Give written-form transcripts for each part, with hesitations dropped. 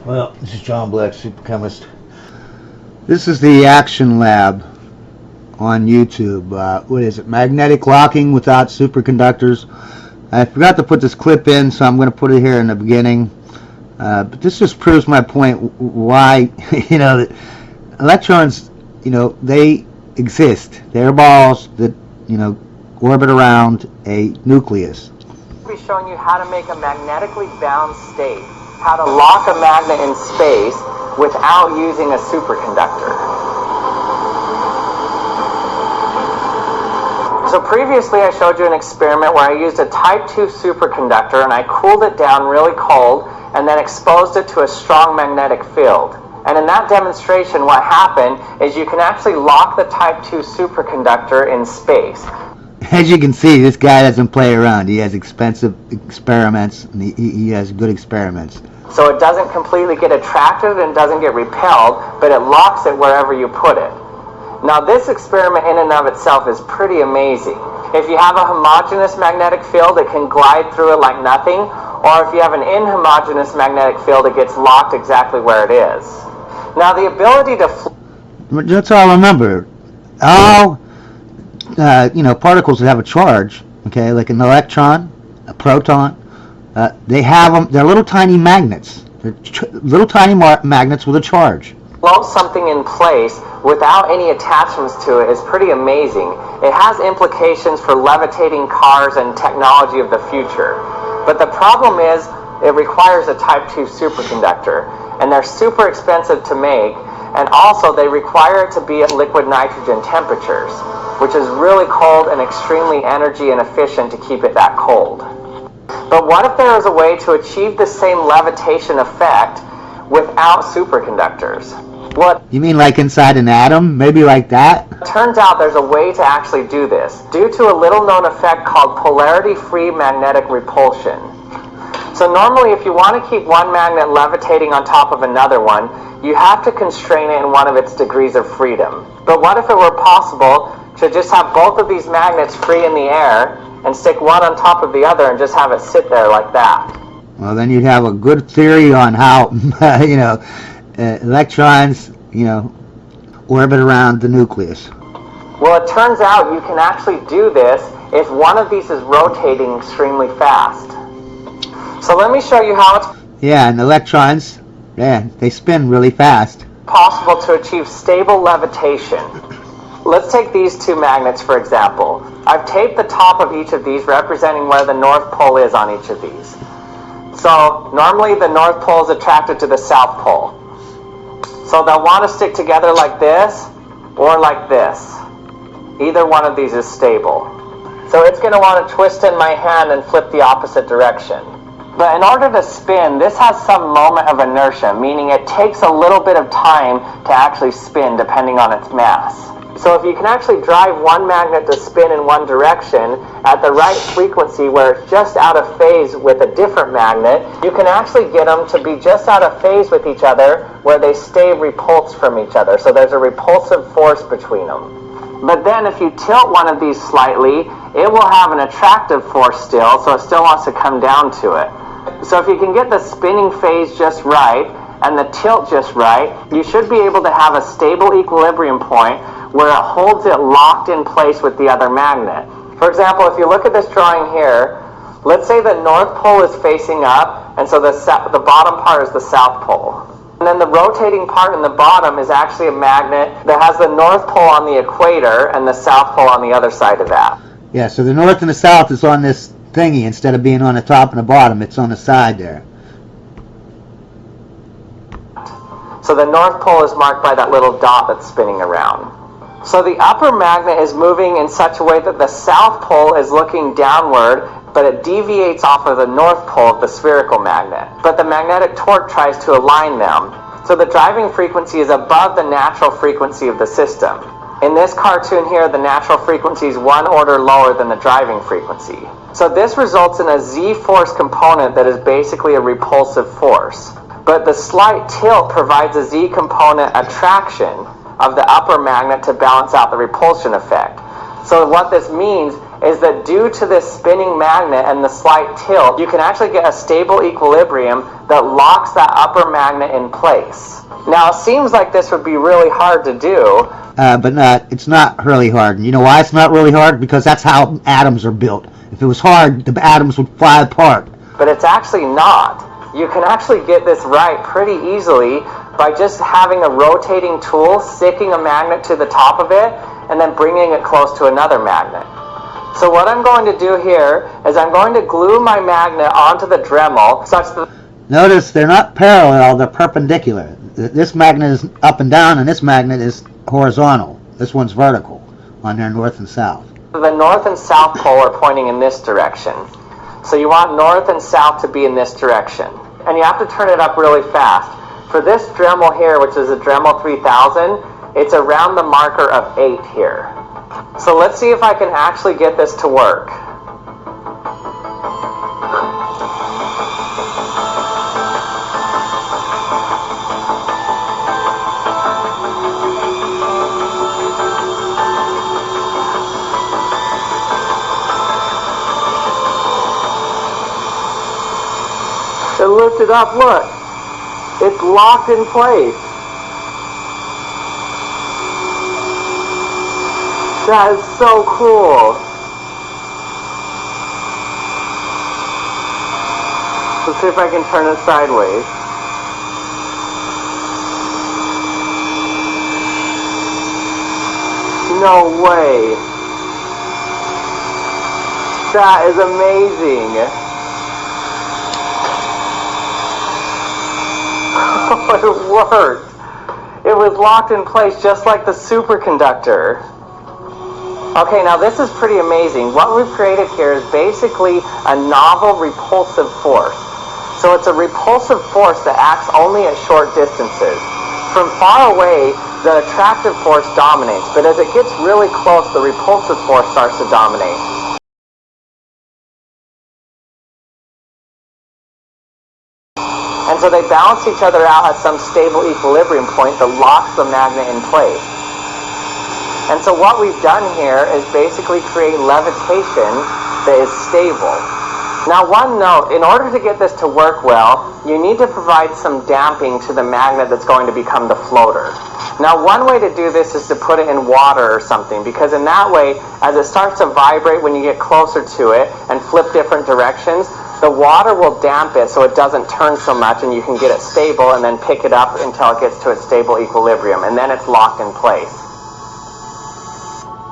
Well, this is John Black, super chemist. This is the action lab on YouTube. What is it? Magnetic locking without superconductors. I forgot to put this clip in, so I'm going to put it here in the beginning. But this just proves my point why, that electrons, they exist. They're balls that, orbit around a nucleus. I'll be showing you how to make a magnetically bound state, how to lock a magnet in space without using a superconductor. So previously I showed you an experiment where I used a type 2 superconductor and I cooled it down really cold and then exposed it to a strong magnetic field. And in that demonstration what happened is you can actually lock the type 2 superconductor in space. As you can see, this guy doesn't play around. He has expensive experiments, and he has good experiments. So it doesn't completely get attracted and doesn't get repelled, but it locks it wherever you put it. Now this experiment in and of itself is pretty amazing. If you have a homogeneous magnetic field, it can glide through it like nothing, or if you have an inhomogeneous magnetic field, it gets locked exactly where it is. Now the ability to... That's all I remember. All particles that have a charge, okay, like an electron, a proton, they have them. They're little tiny magnets. They're little tiny magnets with a charge. Float something in place without any attachments to it is pretty amazing. It has implications for levitating cars and technology of the future. But the problem is it requires a type 2 superconductor, and they're super expensive to make, and also they require it to be at liquid nitrogen temperatures, which is really cold and extremely energy inefficient to keep it that cold. But what if there is a way to achieve the same levitation effect without superconductors? What? You mean like inside an atom? Maybe like that? It turns out there's a way to actually do this, due to a little known effect called polarity-free magnetic repulsion. So normally if you want to keep one magnet levitating on top of another one, you have to constrain it in one of its degrees of freedom. But what if it were possible to just have both of these magnets free in the air and stick one on top of the other and just have it sit there like that? Well, then you'd have a good theory on how, electrons, orbit around the nucleus. Well, it turns out you can actually do this if one of these is rotating extremely fast. So let me show you how it's and electrons, they spin really fast. Possible to achieve stable levitation. Let's take these two magnets for example. I've taped the top of each of these representing where the North Pole is on each of these. So normally the North Pole is attracted to the South Pole. So they'll want to stick together like this or like this. Either one of these is stable. So it's going to want to twist in my hand and flip the opposite direction. But in order to spin, this has some moment of inertia, meaning it takes a little bit of time to actually spin depending on its mass. So if you can actually drive one magnet to spin in one direction at the right frequency where it's just out of phase with a different magnet, you can actually get them to be just out of phase with each other where they stay repulsed from each other. So there's a repulsive force between them. But then if you tilt one of these slightly, it will have an attractive force still, so it still wants to come down to it. So if you can get the spinning phase just right and the tilt just right, you should be able to have a stable equilibrium point where it holds it locked in place with the other magnet. For example, if you look at this drawing here, let's say the North Pole is facing up, and so the bottom part is the South Pole. And then the rotating part in the bottom is actually a magnet that has the North Pole on the equator and the South Pole on the other side of that. Yeah, so the North and the South is on this thingy instead of being on the top and the bottom. It's on the side there. So the North Pole is marked by that little dot that's spinning around. So the upper magnet is moving in such a way that the South Pole is looking downward, but it deviates off of the North Pole of the spherical magnet. But the magnetic torque tries to align them. So the driving frequency is above the natural frequency of the system. In this cartoon here, the natural frequency is one order lower than the driving frequency. So this results in a z-force component that is basically a repulsive force. But the slight tilt provides a z-component attraction of the upper magnet to balance out the repulsion effect. So what this means is that due to this spinning magnet and the slight tilt, you can actually get a stable equilibrium that locks that upper magnet in place. Now, it seems like this would be really hard to do. But it's not really hard. And you know why it's not really hard? Because that's how atoms are built. If it was hard, the atoms would fly apart. But it's actually not. You can actually get this right pretty easily by just having a rotating tool, sticking a magnet to the top of it, and then bringing it close to another magnet. So what I'm going to do here is I'm going to glue my magnet onto the Dremel such that... Notice they're not parallel, they're perpendicular. This magnet is up and down, and this magnet is horizontal. This one's vertical on their north and south. The north and south pole are pointing in this direction. So you want north and south to be in this direction. And you have to turn it up really fast. For this Dremel here, which is a Dremel 3000, it's around the marker of 8 here. So let's see if I can actually get this to work. It lifted up, look. It's locked in place. That is so cool. Let's see if I can turn it sideways. No way. That is amazing. It worked. It was locked in place just like the superconductor. Okay, now this is pretty amazing. What we've created here is basically a novel repulsive force. So it's a repulsive force that acts only at short distances. From far away, the attractive force dominates, but as it gets really close, the repulsive force starts to dominate. And so they balance each other out at some stable equilibrium point that locks the magnet in place. And so what we've done here is basically create levitation that is stable. Now one note, in order to get this to work well, you need to provide some damping to the magnet that's going to become the floater. Now one way to do this is to put it in water or something, because in that way, as it starts to vibrate when you get closer to it and flip different directions, the water will damp it so it doesn't turn so much, and you can get it stable and then pick it up until it gets to its stable equilibrium, and then it's locked in place.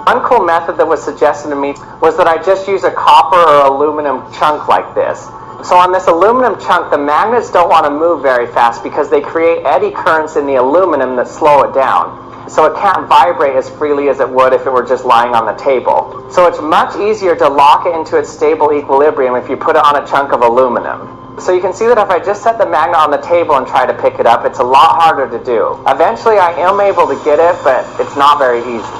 One cool method that was suggested to me was that I just use a copper or aluminum chunk like this. So on this aluminum chunk, the magnets don't want to move very fast because they create eddy currents in the aluminum that slow it down. So it can't vibrate as freely as it would if it were just lying on the table. So it's much easier to lock it into its stable equilibrium if you put it on a chunk of aluminum. So you can see that if I just set the magnet on the table and try to pick it up, it's a lot harder to do. Eventually I am able to get it, but it's not very easy.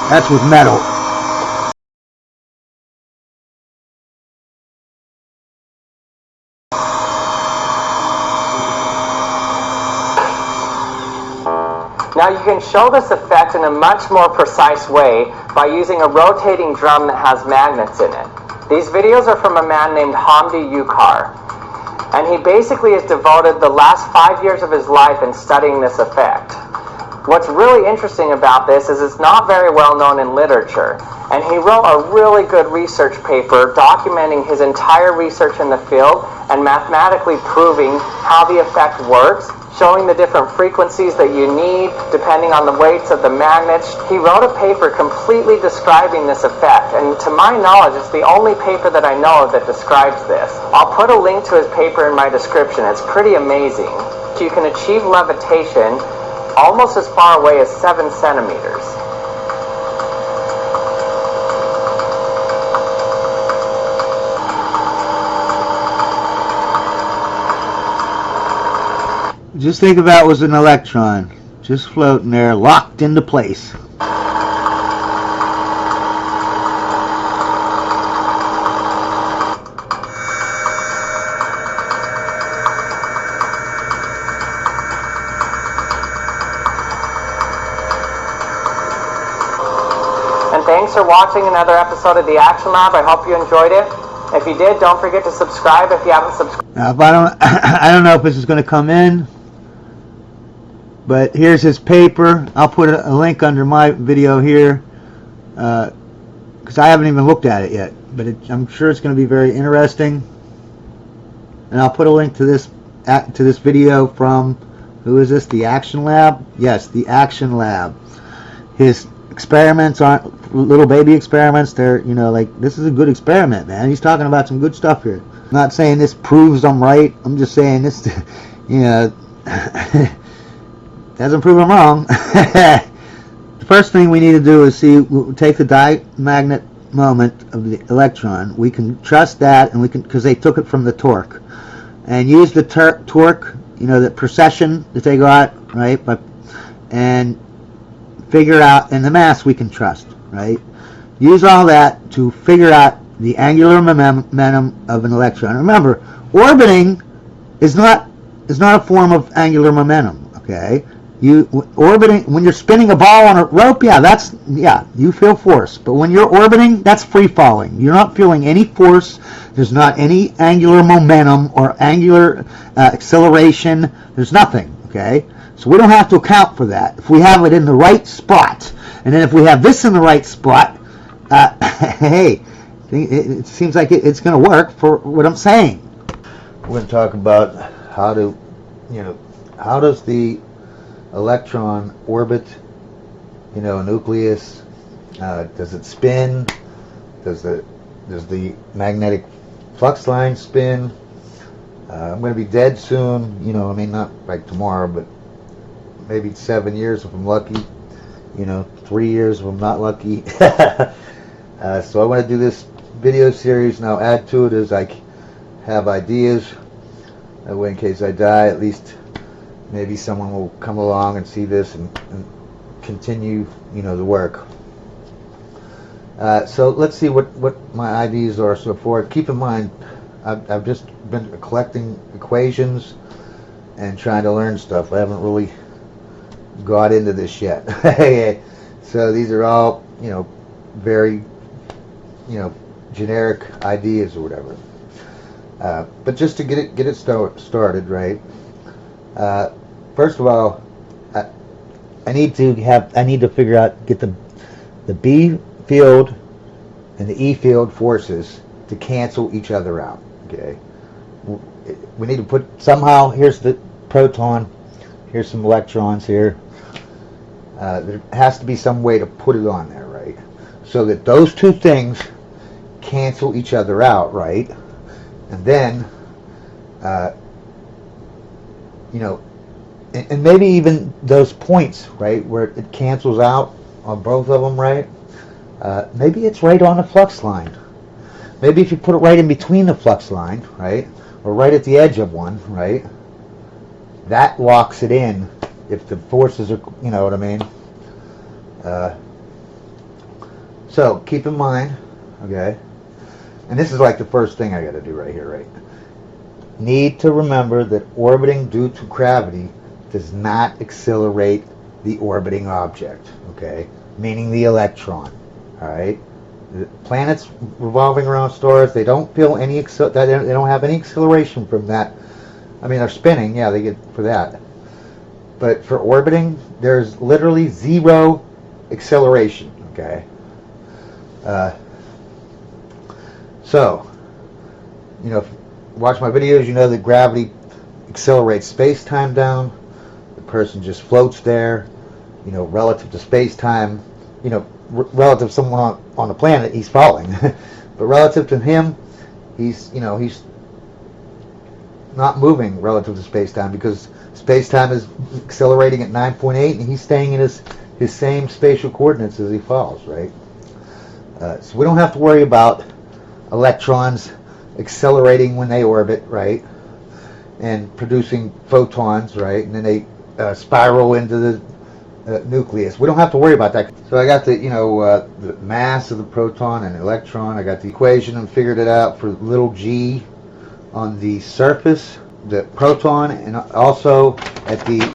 That's with metal. Now you can show this effect in a much more precise way by using a rotating drum that has magnets in it. These videos are from a man named Hamdi Yukar, and he basically has devoted the last 5 years of his life in studying this effect. What's really interesting about this is it's not very well known in literature, and he wrote a really good research paper documenting his entire research in the field and mathematically proving how the effect works, showing the different frequencies that you need depending on the weights of the magnets. He wrote a paper completely describing this effect, and to my knowledge it's the only paper that I know of that describes this. I'll put a link to his paper in my description. It's pretty amazing. You can achieve levitation almost as far away as 7 centimeters. Just think about it was an electron, just floating there, locked into place. thanks for watching another episode of the Action Lab. I hope you enjoyed it. If you did, don't forget to subscribe if you haven't subscribed. Now, if I don't know if this is going to come in, but here's his paper. I'll put a link under my video here because I haven't even looked at it yet, but I'm sure it's going to be very interesting. And I'll put a link to this video from, who is this? The Action Lab? Yes, the Action Lab. His experiments aren't little baby experiments. They're, you know, like, this is a good experiment, man. He's talking about some good stuff here. I'm not saying this proves I'm right. I'm just saying this, you know, doesn't prove I'm wrong. The first thing we need to do is take the diamagnet moment of the electron. We can trust that, and we can, because they took it from the torque, and use the torque, you know, the precession that they got, right, and figure out, and the mass we can trust, right? Use all that to figure out the angular momentum of an electron. Remember, orbiting is not a form of angular momentum, okay? Orbiting, when you're spinning a ball on a rope, you feel force. But when you're orbiting, that's free falling. You're not feeling any force. There's not any angular momentum or angular acceleration. There's nothing, okay? So we don't have to account for that. If we have it in the right spot, and then if we have this in the right spot, hey, it seems like it's going to work for what I'm saying. We're going to talk about how does the electron orbit, you know, a nucleus? Does it spin? Does the magnetic flux line spin? I'm going to be dead soon, you know, I mean, not like tomorrow, but maybe 7 years if I'm lucky, you know, 3 years if I'm not lucky. So I want to do this video series, and I'll add to it as I have ideas. That way, in case I die, at least maybe someone will come along and see this and continue, you know, the work. So let's see what my ideas are so far. Keep in mind, I've just been collecting equations and trying to learn stuff. I haven't really got into this yet. So these are all, you know, very, you know, generic ideas or whatever. But just to get it started, right? First of all, I need to figure out, get the B field and the E field forces to cancel each other out. Okay, we need to put somehow. Here's the proton. Here's some electrons here. There has to be some way to put it on there, right? So that those two things cancel each other out, right? And then, you know, and maybe even those points, right, where it cancels out on both of them, right? Maybe it's right on the flux line. Maybe if you put it right in between the flux line, right, or right at the edge of one, right, that locks it in if the forces are, you know what I mean? So keep in mind, okay, and this is like the first thing I got to do right here, right? Need to remember that orbiting due to gravity does not accelerate the orbiting object, okay? Meaning the electron, all right? The planets revolving around stars, they don't feel any, they don't have any acceleration from that. I mean, they're spinning, yeah, they get for that. But for orbiting, there's literally zero acceleration, okay? So, you know, if you watch my videos, you know that gravity accelerates space-time down. The person just floats there, you know, relative to space-time, you know, relative to someone on the planet, he's falling. But relative to him, he's, you know, he's not moving relative to space-time because space-time is accelerating at 9.8 and he's staying in his same spatial coordinates as he falls, right? So we don't have to worry about electrons accelerating when they orbit, right? And producing photons, right? And then they spiral into the nucleus. We don't have to worry about that. So I got the, you know, the mass of the proton and electron. I got the equation and figured it out for little g on the surface, the proton, and also at the